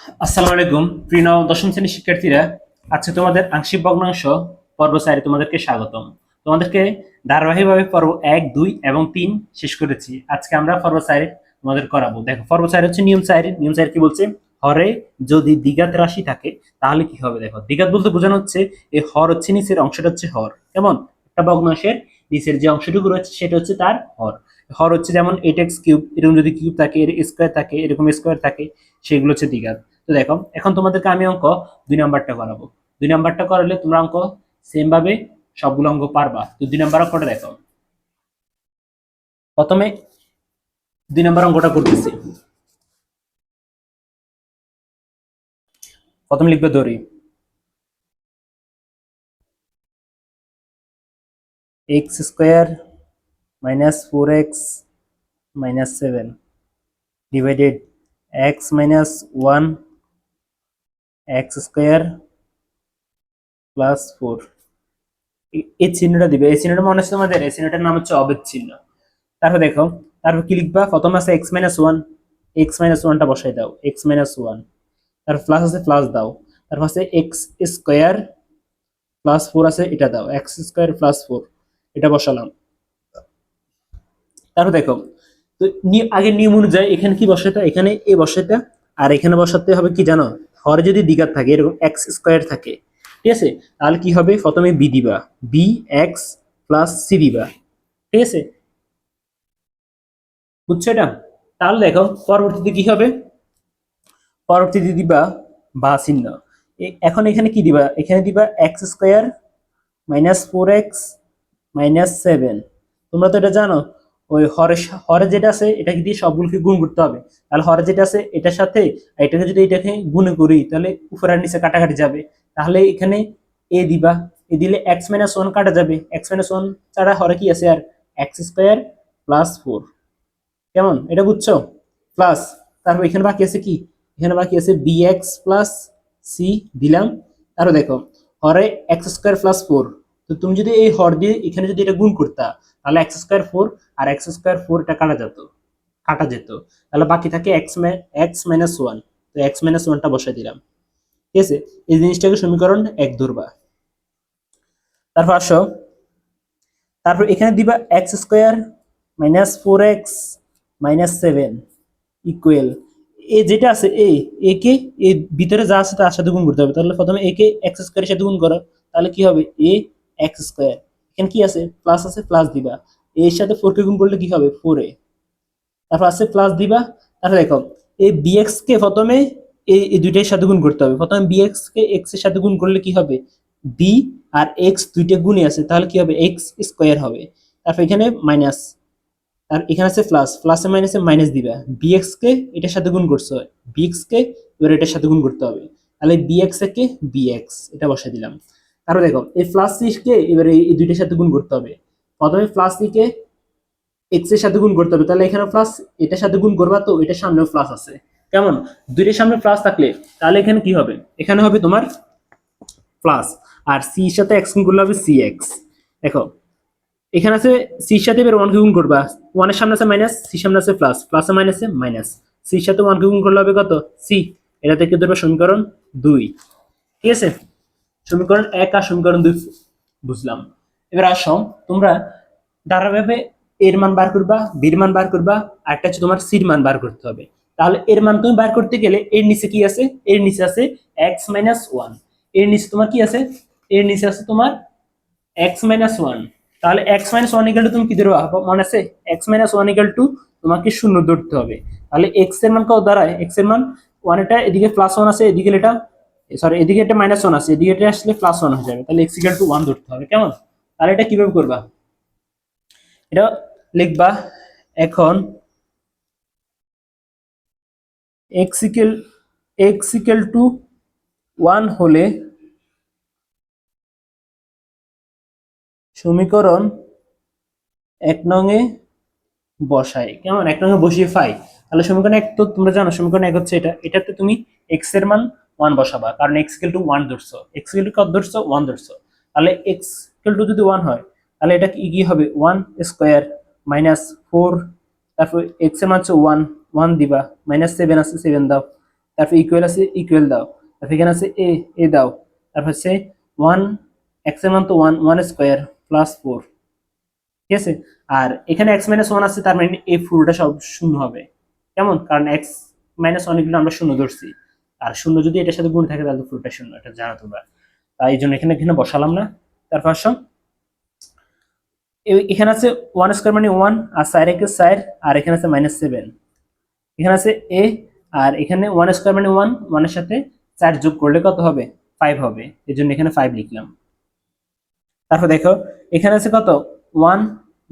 আসসালামু আলাইকুম প্রিয় দশম শ্রেণীর শিক্ষার্থীরা। আজকে তোমাদের আংশিক ভগ্নাংশ পর্ব 4 তোমাদেরকে স্বাগতম। তোমাদেরকে ধারাবাহিকভাবে পর্ব 1, 2 এবং 3 শেষ করেছি। আজকে আমরা পর্ব 4 তোমাদের করাবো। দেখো, পর্ব 4 হচ্ছে নিয়ম 4। নিয়ম 4 কি বলছে? হরে যদি দ্বিঘাত রাশি থাকে তাহলে কি হবে। দেখো, দ্বিঘাত বলতে বোঝানো হচ্ছে এই হর হচ্ছে নিচের অংশটা হচ্ছে হর। কেমন? একটা ভগ্নাংশের নিচের যে অংশটুকু রয়েছে সেটা হচ্ছে তার হর। হর হচ্ছে যেমন 8x কিউব, এরকম যদি কিউব থাকে, এর স্কোয়ার থাকে, এরকম স্কোয়ার থাকে, সেগুলো হচ্ছে দ্বিঘাত। তো দেখো, এখন তোমাদেরকে আমি অঙ্ক 2 নাম্বারটা করাবো। 2 নাম্বারটা করালে তোমরা অঙ্ক সেম ভাবে সবগুলো অঙ্ক পারবা। তো 2 নাম্বার অঙ্কটা দেখো। প্রথমে 2 নাম্বার অঙ্কটা করতেছি। প্রথমে লিখবে ধরি x square minus 4x minus 7 divided x minus 1 x square plus 4। এই চিহ্নটা দিবে। এই চিহ্নটা মনে হচ্ছে তোমাদের, এই চিহ্নটার নাম হচ্ছে অবেদ চিহ্ন। তারপর দেখো, তারপর কি লিখবা? প্রথম আছে x minus one, x minus ওয়ানটা বসাই দাও, এক্স মাইনাস ওয়ান। তারপর প্লাস আছে, প্লাস দাও। তারপর আছে এক্স স্কোয়ার প্লাস 4 আছে, এটা দাও, এক্স স্কোয়ার প্লাস 4, এটা বসালাম। তারপর দেখো, তো আগে নিয়ম অনুযায়ী এখানে কি বসাতে, এখানে এ বসাতে, আর এখানে বসাতে হবে কি জানো? হরে যদি দ্বিঘাত থাকে, এরকম এক্স স্কোয়ার থাকে, ঠিক আছে, তাহলে কি হবে? প্রথমে বি দিবা, বি এক্স প্লাস সি দিবা, ঠিক আছে, বুঝছো এটা? তাহলে দেখো পরবর্তীতে কি হবে, পরবর্তীতে দিবা বা চিহ্ন। এখন এখানে কি দিবা? এখানে দিবা x square minus 4x minus 7। তোমরা তো এটা জানো, ওই হরে হরে যেটা আছে এটাকে দিয়ে সবগুলোকে গুণ করতে হবে। তাহলে হরে যেটা আছে এটার সাথে এটাকে যদি এটাকে গুণ করি তাহলে উপর আর নিচে কাটাকাটি যাবে। তাহলে এখানে এ দিবা, এ দিলে এক্স মাইনাস ওয়ান কাটা যাবে, এক্স মাইনাস ওয়ান ছাড়া হরে কি আছে আর? X square plus 4। কেমন, এটা বুঝছো? প্লাস, তারপর এখানে বাকি আছে কি? এখানে বাকি আছে bx প্লাস সি দিলাম। তারপর দেখো, হরে এক্স স্কোয়ার প্লাস 4। তো তুমি যদি এই হর দিয়ে এখানে যদি এটা গুণ করতা তাহলে এক্স স্কোয়ার 4 আর এক্স স্কোয়ার 4 এটা কাটা যেত। তাহলে বাকি থাকে এক্স মাইনাস ওয়ান। তো এক্স মাইনাস ওয়ানটা বসাই দিলাম, ঠিক আছে। এই জিনিসটাকে সমীকরণ 1 ধরবা। তারপর আসো, তারপর এখানে দিবা x square minus 4x minus 7 equal এ যেটা আছে এ কে এর ভিতরে যা আছে তার সাথে গুণ করতে হবে। তাহলে প্রথমে এ কে এক্স স্কোয়ারের সাথে গুণ করো, তাহলে কি হবে? এ এক্স স্কোয়ার। এখানে কি আছে? প্লাস আছে, প্লাস দিবা। এর সাথে 4 কে গুণ করলে কি হবে? 4a। তারপর আছে প্লাস দিবা। তারপর দেখো, এই বিএক্স কে প্রথমে এই দুইটার সাথে গুণ করতে হবে। প্রথমে বিএক্স কে এক্স এর সাথে গুণ করলে কি হবে? বি আর এক্স দুইটা গুণে আছে, তাহলে কি হবে? এক্স স্কোয়ার হবে। তারপর এখানে মাইনাস, আর এখানে আছে প্লাস, প্লাসে মাইনাসে মাইনাস দিবা। বিএক্স কে এটার সাথে গুণ করছো, বিএক্স কে এবার এটার সাথে গুণ করতে হবে। তাহলে বিএক্স কে বিএক্স এটা বসাই দিলাম। তারপর দেখো, এই প্লাস সি কে এবারে এই দুইটার সাথে গুণ করতে হবে। প্রথমে প্লাস সি কে এক্স এর সাথে গুণ করতে হবে, তাহলে এখানে প্লাস, এটার সাথে গুণ করবা, তো এটার সামনেও প্লাস আছে। কেমন? দুইটার সামনে প্লাস থাকলে তাহলে এখানে কি হবে? এখানে হবে তোমার প্লাস, আর সি এর সাথে এক্স গুণ করলে হবে সি এক্স। দেখো, এখানে আছে সির সাথে এবার ওয়ানকে গুণ করবা, ওয়ানের সামনে আছে মাইনাস, সির সামনে আছে প্লাস, প্লাসে মাইনাসে মাইনাস, সির সাথে ওয়ানকে গুণ করলে হবে কত? সি। এটা থেকে ধরবে সমীকরণ 2, ঠিক আছে। সমীকরণ 1 আর সমীকরণ 2 বুঝলাম। এবার আসো, তোমরা ধারাভাবে এর মান বার করবা, বির মান বার করবা, আর একটা হচ্ছে তোমার সির মান বার করতে হবে। তাহলে এর মান তুমি বার করতে গেলে এর নিচে কি আছে? এর নিচে আছে এক্স মাইনাস ওয়ান। এর নিচে তোমার কি আছে? এর নিচে আছে তোমার এক্স মাইনাস ওয়ান। তাহলে x minus one equal to তুমি কি ধরবা? মনে আছে x minus one equal to তোমাকে শূন্য ধরতে হবে। তাহলে এক্স এর মান কত দাঁড়ায়? এক্স এর মান ওয়ান, এটা এদিকে প্লাস ওয়ান আছে, এদিকে এটা সরি এদিকে এটা মাইনাস ওয়ান আছে, এদিকে এটা আসলে প্লাস ওয়ান হয়ে যাবে। তাহলে এক্স ইকাল টু ওয়ান ধরতে হবে। কেমন? তাহলে এটা কিভাবে করবা? এটা লিখবা এখন এক্স ইকাল টু ওয়ান হলে সমীকরণ 1 নং এ বসাই। কেমন? 1 নং এ বসিয়ে পাই। তাহলে সমীকরণ 1 তো তোমরা জানো, সমীকরণ 1 হচ্ছে এটা। এটাতে তুমি x এর মান 1 বসাবা, কারণ x ইকুয়াল টু 1 ধরছো, x ইকুয়াল টু কত ধরছো? 1 ধরছো। তাহলে x ইকুয়াল টু যদি 1 হয় তাহলে এটা কি হবে? 1 স্কয়ার মাইনাস 4, তারপর x এর মান হচ্ছে 1, 1 দিবা, মাইনাস 7 আছে 7 দাও, তারপর ইকুয়াল আছে ইকুয়াল দাও, তারপর এখানে আছে এ দাও, তারপর হচ্ছে ওয়ান, এক্স এর মান তো ওয়ান স্কোয়ার প্লাস ফোর, ঠিক আছে। আর এখানে এক্স মাইনাস ওয়ান আছে, তার মানে এই পুরোটা সব শূন্য হবে, কেমন, কারণ এক্স মাইনাস ওয়ান এগুলো আমরা শূন্য ধরছি, আর শূন্য যদি এটার সাথে গুণ থাকে তাহলে তো পুরোটা শূন্য, এটা জানো তোমরা। তাই এই জন্য এখানে এখানে বসালাম না। তারপর আসো, এখানে আছে ওয়ান স্কোয়ার মানে ওয়ান, আর সাইড একে সাইড, আর এখানে আছে মাইনাস সেভেন, এখানে আছে এ, আর এখানে ওয়ান স্কোয়ার মানে ওয়ান, ওয়ানের সাথে চার যোগ করলে কত হবে, ফাইভ হবে, এই জন্য এখানে ফাইভ লিখলাম। তারপর দেখো এখানে আছে কত, ওয়ান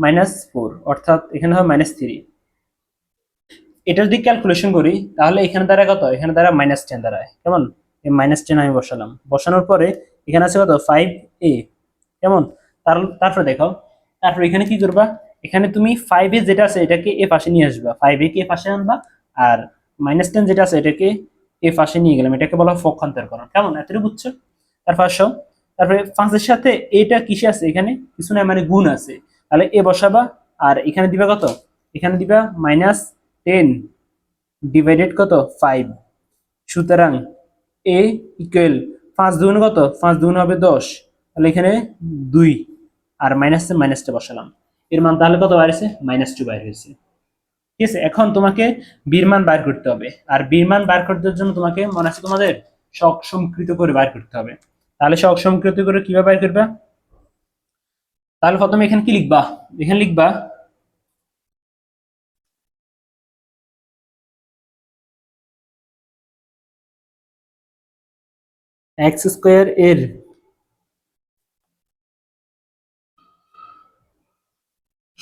মাইনাস ফোর, অর্থাৎ এখানে হবে মাইনাস থ্রি। এটা যদি ক্যালকুলেশন করি তাহলে এখানে দ্বারা কত, এখানে দ্বারা মাইনাস টেন দাঁড়ায়, কেমন, এই মাইনাস টেন আমি বসালাম, বসানোর পরে এখানে আছে কত, ফাইভ এ, কেমন। তারপরে দেখো, তারপর এখানে কি করবা, এখানে তুমি ফাইভ এ যেটা আছে এটাকে এ পাশে নিয়ে আসবা, ফাইভ এ কে এ পাশে আনবা, আর মাইনাস টেন যেটা আছে এটাকে এ পাশে নিয়ে গেলাম, এটাকে বলা হয় পক্ষান্তরকরণ, কেমন, এতটুকু বুঝছো। তারপর আসো, তারপরে পাঁচের সাথে এটা কিসে আছে, এখানে কিছু না মানে গুণ আছে, তাহলে এ বসাবা, আর এখানে দিবা কত, এখানে দিবা মাইনাস টেন ডিভাইডেড কত, ফাইভ, সুতরাং এ ইকুয়াল পাঁচ দুগুণ কত, পাঁচ দুগুণ হবে দশ, তাহলে এখানে দুই, আর মাইনাসে মাইনাসটা বসালাম, এর মান তাহলে কত বাইরেছে, মাইনাস টু বাইর হয়েছে, ঠিক আছে। এখন তোমাকে বির মান বার করতে হবে, আর বির মান বার করতে জন্য তোমাকে মনে আছে তোমাদের সহগ সমকৃত করে বার করতে হবে, তাহলে সহগ সমকৃত করে কিভাবে বার করবা, তাহলে প্রথমে এখানে কি লিখবা, এখানে লিখবা এক্স স্কোয়ার এর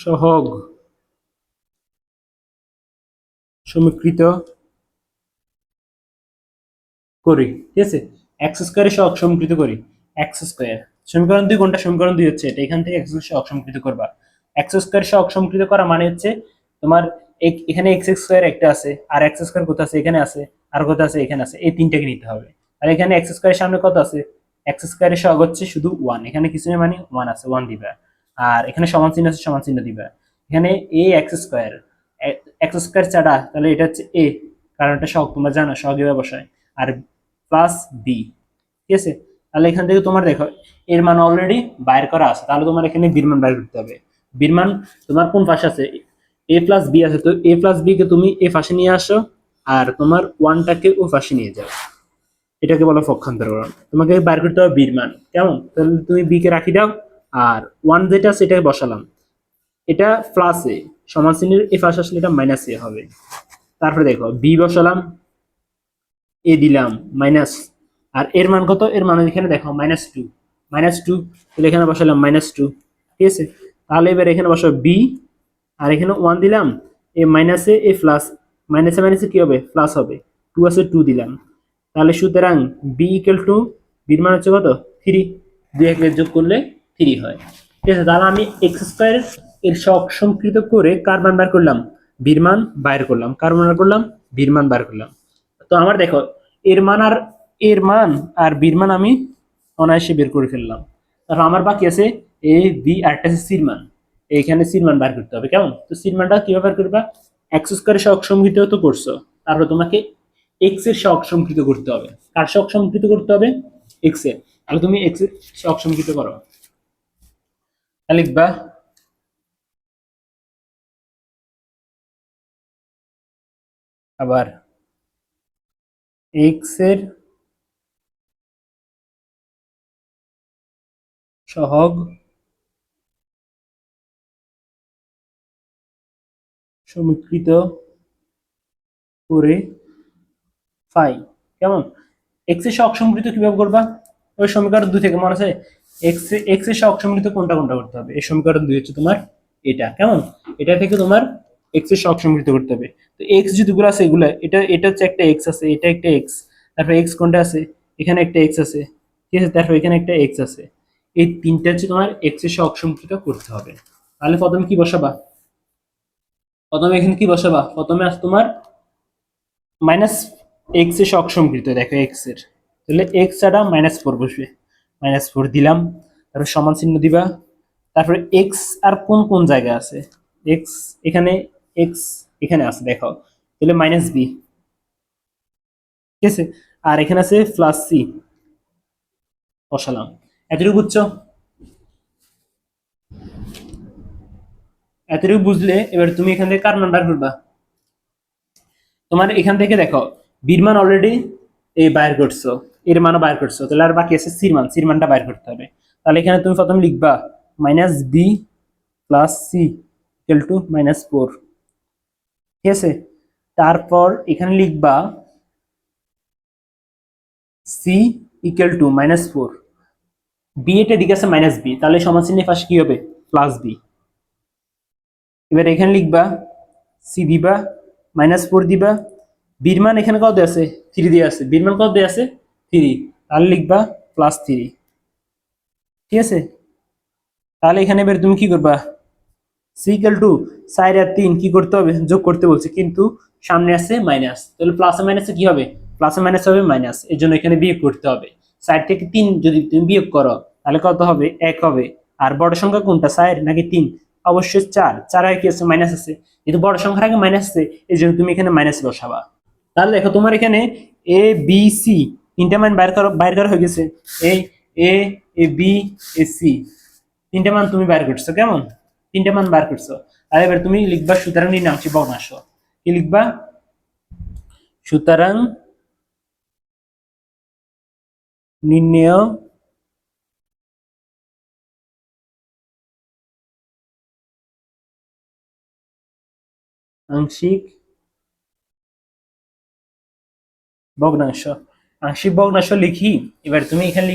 সহগ সমীকৃত করি, ঠিক আছে, এক্স স্কোয়ারের সহগ সমীকৃত করি, এক্স স্কোয়ার সমীকরণ দুই, কোনটা সমীকরণ দুই হচ্ছে এটা, এখান থেকে এক্স সহগ সমীকৃত করবা, এক্স স্কোয়ার সহগ সমীকৃত করা মানে হচ্ছে তোমার এখানে এক্স স্কোয়ার একটা আছে, আর এক্স স্কোয়ার কোথায় আছে, এখানে আছে, আর কোথায় আছে, এখানে আছে, এই তিনটাকে নিতে হবে। আর এখানে এক্স স্কোয়ারের সামনে কত আছে, এক্স স্কোয়ারের সহগ হচ্ছে শুধু ওয়ান, এখানে কিছু নেই মানে ওয়ান আছে, ওয়ান দিবা, আর এখানে সমান চিহ্ন আছে, সমান চিহ্ন দিবা, এখানে এ এক্স স্কোয়ার, এক্স স্কোয়ার ছাড়া, তাহলে এটা হচ্ছে এ, কারণ এটা সহগ তোমরা জানো সহগ এভাবে বসায়, আর প্লাস বি, ঠিক আছে। তাহলে এখান থেকে তোমার দেখো এর মান অলরেডি বাইর করা আছে, তাহলে তোমার এখানে বির মান বাইর করতে হবে, বির মান তোমার কোন পাশে আছে, এ প্লাস বি আছে, তো এ প্লাস বি কে তুমি এ পাশে নিয়ে আসো, আর তোমার ওয়ানটাকে ও পাশে নিয়ে যাও, এটাকে বলো পক্ষান্তরকরণ, তোমাকে বাইর করতে হবে বির মান, কেমন, তাহলে তুমি বি কে রাখি দাও, আর ওয়ান যেটা আছে এটাকে বসালাম, এটা প্লাস এ, সমান চিহ্নের এ পাশে আসলে এটা মাইনাস এ হবে, তারপরে দেখো বি বসালাম, এ দিলাম মাইনাস, আর এর মান কত, এর মান এখানে দেখো মাইনাস টু, মাইনাস টু, তাহলে এখানে বসালাম মাইনাস টু, ঠিক আছে। তাহলে এবার এখানে বসো বি, আর এখানে ওয়ান দিলাম, এ মাইনাসে এ প্লাস, মাইনাসে মাইনাসে কি হবে, প্লাস হবে, টু আছে টু দিলাম, তাহলে সুতরাং বি ইকুয়াল টু, বির মান হচ্ছে কত, থ্রি, দুই এক যোগ করলে থ্রি হয়, ঠিক আছে। তাহলে আমি এক্স স্কোয়ার এর সহগ সমকৃত করে কার মান বার করলাম, বির মান বাইর করলাম, কার মান বার করলাম, বির মান বার করলাম। তো আমার দেখো এর মান আর এর মান আর বির মান আমি অনায়াসে বের করে ফেললাম, তারপর আমার বাকি আছে এ বি আর একটা আছে সির মান, এইখানে সির মান বার করতে হবে, কেমন, তো সির মানটা কিভাবে বার করবা, এক্স স্কোয়ারের সহগ সমকৃত তো করছো, তারপর তোমাকে এক্স এর সহগ সমকৃত করতে হবে, কার সহগ সমকৃত করতে হবে, এক্স এর, তাহলে তুমি এক্স এর সহগ সমকৃত করো, তাহলে লিখবা আবার এক্স এর সহগ সমীকৃত করে ফাই, কেমন, এক্স এর সহগ সমৃদ্ধ কিভাবে করবা, ওই সমীকরণ দুই থেকে মনে আছে, এক্স এর সহগ সমৃদ্ধ কোনটা কোনটা করতে হবে, এই সমীকরণ দুই হচ্ছে তোমার এটা, কেমন, এটা থেকে তোমার এক্স এর সহগ সমৃদ্ধ করতে হবে, তো এক্স যেগুলো আছে এগুলো, এটা এটা হচ্ছে একটা এক্স আছে, এটা একটা এক্স, তারপর এক্স কোনটা আছে, এখানে একটা এক্স আছে, ঠিক আছে, তারপর এখানে একটা এক্স আছে, এই তিনটা হচ্ছে তোমার এক্স এর সহগ সমৃদ্ধ করতে হবে। তাহলে প্রথমে কি বসাবা, প্রথমে এখানে কি বসাবা, প্রথমে আছে তোমার মাইনাস এক্স এর সহগ সমকৃত, দেখো এক্স এর, তাহলে এক্স ছাড়া মাইনাস ফোর বসবে, মাইনাস ফোর দিলাম, তারপর সমান চিহ্ন দিবা, তারপরে এক্স আর কোন কোন জায়গায় আছে, এক্স এখানে, এক্স এখানে আছে দেখো, তাহলে মাইনাস বি, ঠিক আছে, আর এখানে আছে প্লাস সি বসালাম। এতটুকু বুঝছো? এতটুকু বুঝলে এবার তুমি এখান থেকে কার মান বার করবা? তোমার এখান থেকে দেখো বির মান অলরেডি এই বাইর করছো, এর মানও বাইর করছো, তাহলে আর বাকি আছে সির মান, সির মানটা বাইর করতে হবে। তাহলে এখানে তুমি প্রথমে লিখবা minus B plus C equal to -4, ঠিক আছে। তারপর এখানে লিখবা সি ইকুয়াল টু -4, বি এটা দিকে আছে মাইনাস বি, তাহলে সমান চিহ্নের পাশে কি হবে? Plus B. এবার এখানে লিখবা সি দিবা -4 দিবা, বির মান এখানে কত দেয়া আছে? 3 দিয়ে আছে, বির মান কত দেয়া আছে? 3, তাহলে লিখবা +3, ঠিক আছে। তাহলে এখানে এবার তুমি কি করবা? সি ইকুয়াল টু 4 আর 3 কি করতে হবে? যোগ করতে বলছে, কিন্তু সামনে আছে মাইনাস, তাহলে প্লাসে মাইনাসে কি হবে? প্লাসে মাইনাস হবে মাইনাস, এর জন্য এখানে বিয়োগ করতে হবে। 4 থেকে 3 যদি তুমি বিয়োগ করো তাহলে কত হবে? 1 হবে। আর বড় সংখ্যা কোনটা, 4 নাকি 3? অবশ্যই 4, 4 আগে কি আছে? মাইনাস আছে, কিন্তু বড় সংখ্যার আগে মাইনাস আছে, এই জন্য তুমি এখানে মাইনাস বসাবা। তাহলে দেখো তোমার এখানে এ বি সি তিনটা মান বাইর করা হয়ে গেছে। এ এ এ বি এ সি তিনটা মান তুমি বাইর করছো, কেমন? তিনটা মান বার করছো। আর এবার তুমি লিখবা সুতরাং নির্ণাঙ্কিক ভগ্নাংশ। কি লিখবা? সুতরাং নির্ণেয় আংশিক ভগ্নাংশ। আংশিক ভগ্নাংশ লিখি। এবার তুমি এখানে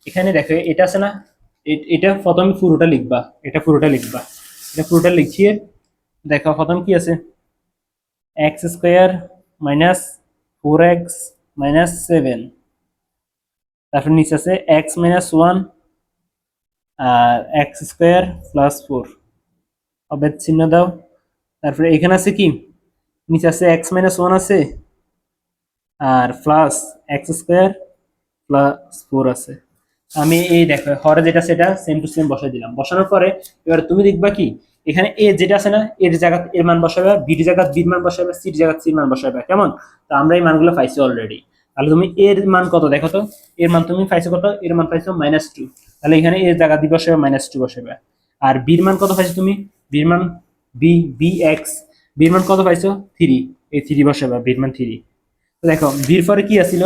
এখানে দেখো এটা আছে না, এটা প্রথমে পুরোটা লিখবা, এটা পুরোটা লিখবা, এটা পুরোটা লিখিয়ে দেখো প্রথম কি আছে? x² - 4x - 7, তারপর নিচে আছে x - 1 আর x² + 4, অবেদ চিহ্ন দাও। তারপরে এখানে আছে কি? নিচে আছে x - 1 আছে আর প্লাস x² + 4 আছে। আমি এই দেখো হরে যেটা সেটা সেম টু সেম বসাই দিলাম। বসানোর পরে এবার তুমি দেখবা কি এখানে এ যেটা আছে না, এর জায়গা এর মান বসাবে, বির জায়গা বির মান বসাবে, সির জায়গা সির মান বসাবে, কেমন? তো আমরা এই মানগুলো পাইছি অলরেডি। তাহলে তুমি এর মান কত দেখো তো? এর মান তুমি পাইছো কত? এর মান পাইছো -2, তাহলে এখানে এর জায়গা দিয়ে বসাবে -2 বসাবে। আর বির মান কত পাইছো তুমি? বির মান বি বি এক্স, বির মান কত পাইছো? 3, এই 3 বসাবে, বির মান 3। তো দেখো বির পরে কি আছিল?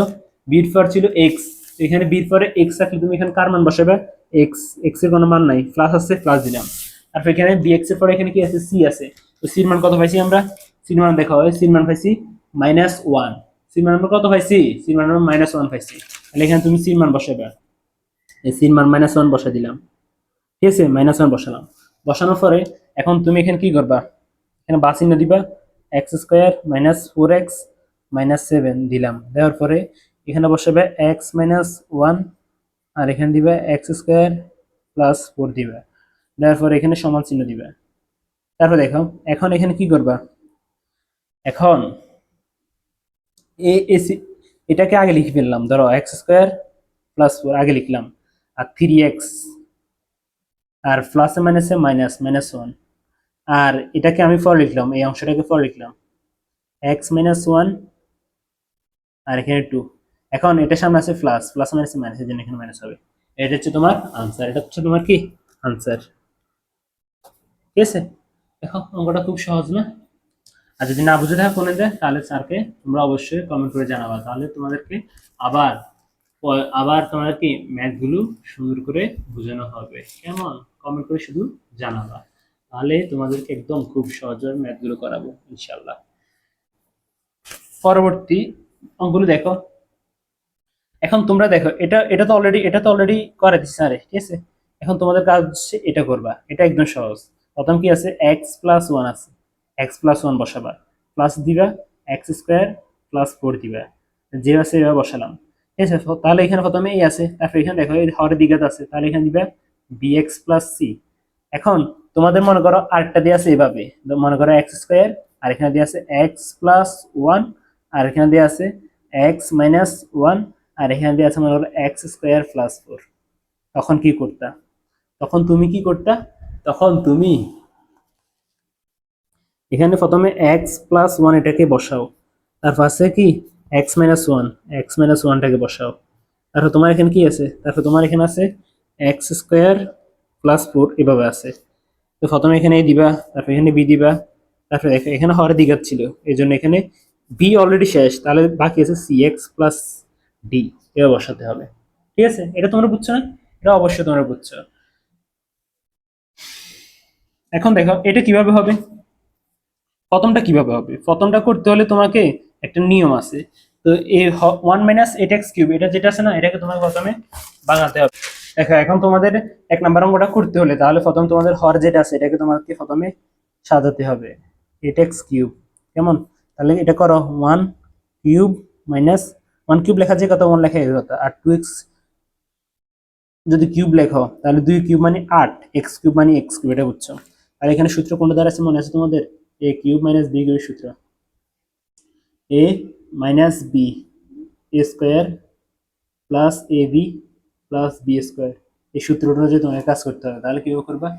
বির পর ছিল এক্স, এখানে বির পরে এক্স থাকলে তুমি এখানে কার মান বসাবে? এক্স, এক্স এর কোনো মান নাই, প্লাস আছে প্লাস দিলাম। তারপর এখানে বি এক্স এর পরে এখানে কি আছে? সি আছে। তো সির মান কত পাইছি আমরা? সির মান দেখো, সির মান পাইছি -1, সির মান আমরা কত পাইছি? সির মান আমরা -1 পাইছি। তাহলে এখানে তুমি সির মান বসাবে, এই সির মান -1 বসা দিলাম, ঠিক আছে। -1 বসালাম। বসানোর পরে এখন তুমি এখানে কি করবা? এখানে বা চিহ্ন দিবা, x² - 4x - 7 দিলাম। দেওয়ার পরে এখানে বসাবে x - 1 আর এখানে দিবা x² + 4 দিবা। দেওয়ার পরে এখানে সমান চিহ্ন দিবা। তারপর দেখো এখন এখানে কি করবা? এখন এসি এটাকে আগে লিখে ফেললাম, ধরো x² + 4 আগে লিখলাম, আর 3x আর প্লাসে মাইনাসে -1, আর এটাকে আমি পরে লিখলাম, এই অংশটাকে পরে লিখলাম x - 1 আর এখানে 2। এখন এটার সামনে আছে প্লাস, প্লাস মাইনাসে মাইনাস, এর জন্য এখানে মাইনাস হবে। এটা হচ্ছে তোমার আনসার, এটা হচ্ছে তোমার কি আনসার, ঠিক আছে। দেখো অঙ্কটা খুব সহজ না? আর যদি না বুঝে থাকো কোনে দেয় তাহলে স্যারকে তোমরা অবশ্যই কমেন্ট করে জানাবা, তাহলে তোমাদেরকে আবার আবার তোমাদেরকে ম্যাথগুলো সুন্দর করে বোঝানো হবে, কেমন? কমেন্ট করে শুধু জানাবা, তাহলে তোমাদেরকে একদম খুব সহজভাবে ম্যাথগুলো করাবো ইনশাল্লাহ। পরবর্তী অঙ্কগুলো দেখো। এখন তোমরা দেখো এটা তো অলরেডি করে দিচ্ছে স্যারে, ঠিক আছে। এখন তোমাদের কাজ হচ্ছে এটা করবা, এটা একদম সহজ। প্রথম কি আছে? x+1 আছে, x+1 বসাবা, প্লাস দিবা x² + 4 দিবা, যে আছে এভাবে বসালাম, ঠিক আছে। তাহলে এখানে প্রথমে এই আছে, তারপর এখানে দেখো এই হরের দিকে আছে, তাহলে এখানে দিবা bx + c। এখন তোমাদের মনে করো আরেকটা দিয়ে আছে এভাবে, মনে করো x² আর এখানে দিয়ে আছে x+1 আর এখানে দিয়ে আছে x-1 আর এখানে দিয়ে আছে মনে করো x² + 4। তখন কি করতা? তখন তুমি কি করতা? তখন তুমি এখানে প্রথমে x+1 এটাকে বসাও, তারপর আছে কি x minus one, x minus ওয়ানটাকে বসাও। তারপর তোমার এখানে কি আছে, তারপর তোমার এখানে আছে এক্স স্কোয়ার প্লাস ফোর এভাবে আছে। তো প্রথমে এখানে এ দিবা, তারপর এখানে বি দিবা, তারপর এখানে হরের দিঘাত ছিল, এই জন্য এখানে বি অলরেডি শেষ, তাহলে বাকি আছে সি এক্স প্লাস ডি, এবার বসাতে হবে। ঠিক আছে, এটা তোমরা বুঝছো না? এটা অবশ্যই তোমরা বুঝছো। এখন দেখো এটা কিভাবে হবে, প্রথমটা কিভাবে হবে, প্রথমটা করতে হলে তোমাকে একটা নিয়ম আছে। তো এই one minus eight x cube এটা যেটা আছে না, এটাকে তোমাকে প্রথমে বানাতে হবে। দেখো এখন তোমাদের এক নাম্বার অঙ্কটা করতে হলে তাহলে প্রথম তোমাদের হর যেটা আছে এটাকে তোমাকে প্রথমে সাজাতে হবে, এইট এক্স কিউব। কেমন? তাহলে এটা করো, one cube minus, one cube লেখা যে কত, ওয়ান লেখা এই কত, আর টু এক্স যদি কিউব লেখো তাহলে দুই কিউব মানে আট, এক্স কিউব মানে এক্স কিউব, এটা বুঝছো? আর এখানে সূত্র কোনটা দ্বারা আছে মনে আছে তোমাদের? এ কিউব মাইনাস বি কিউবের সূত্র, এ minus B A square plus A B plus B square. এই সূত্রটা যদি তোমাকে কাজ করতে হবে তাহলে কিভাবে করবা,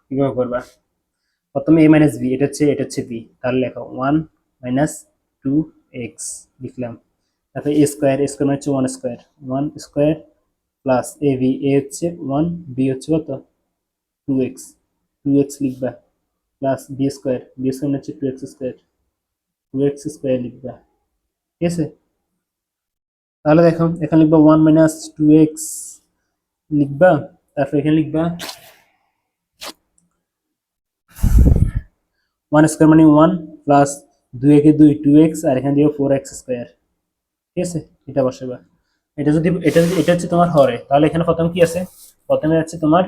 কিভাবে করবা? প্রথমে এ মাইনাস বি, এটা হচ্ছে বি, তাহলে লেখো ওয়ান মাইনাস টু এক্স লিখলাম। তারপরে এ স্কোয়ার, এ স্কোয়ার মানে হচ্ছে one square plus A B, A হচ্ছে ওয়ান, বি হচ্ছে কত, টু এক্স লিখবা, plus B square, B square মানে হচ্ছে টু এক্স স্কোয়ার লিখবা। ঠিক আছে, তাহলে দেখো এখানে লিখবা ওয়ান মাইনাস টু এক্স লিখবা, তারপর এখানে লিখবা ওয়ান স্কোয়ার মানে ওয়ান, প্লাস দুই একে দুই, টু এক্স, আর এখানে দিবে ফোর এক্স স্কোয়ার। ঠিক আছে, এটা বসাবা। এটা হচ্ছে তোমার হরে, তাহলে এখানে প্রথম কি আছে, প্রথমে আছে তোমার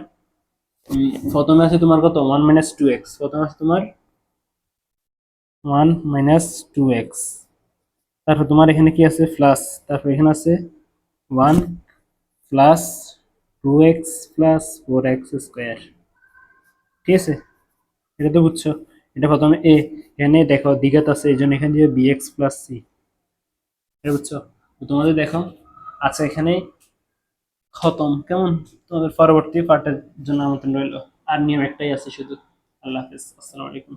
প্রথমে আছে তোমার কত, ওয়ান মাইনাস টু এক্স, প্রথমে আছে তোমার ওয়ান মাইনাস টু এক্স, তারপর তোমার এখানে কি আছে প্লাস, তারপর এখানে আছে one plus two X plus four X square. ঠিক আছে, এটা তো বুঝছো? এটা প্রথমে এ, এখানে দেখো দ্বিঘাত আছে এই জন্য এখানে দিয়ে বি এক্স প্লাস সি, এটা বুঝছো? তো তোমাদের দেখো আচ্ছা এখানে খতম। কেমন? তোমাদের পরবর্তী পার্টের জন্য আমন্ত্রণ রইলো। আর নিয়ম একটাই আছে শুধু। আল্লাহ হাফেজ, আসসালামু আলাইকুম।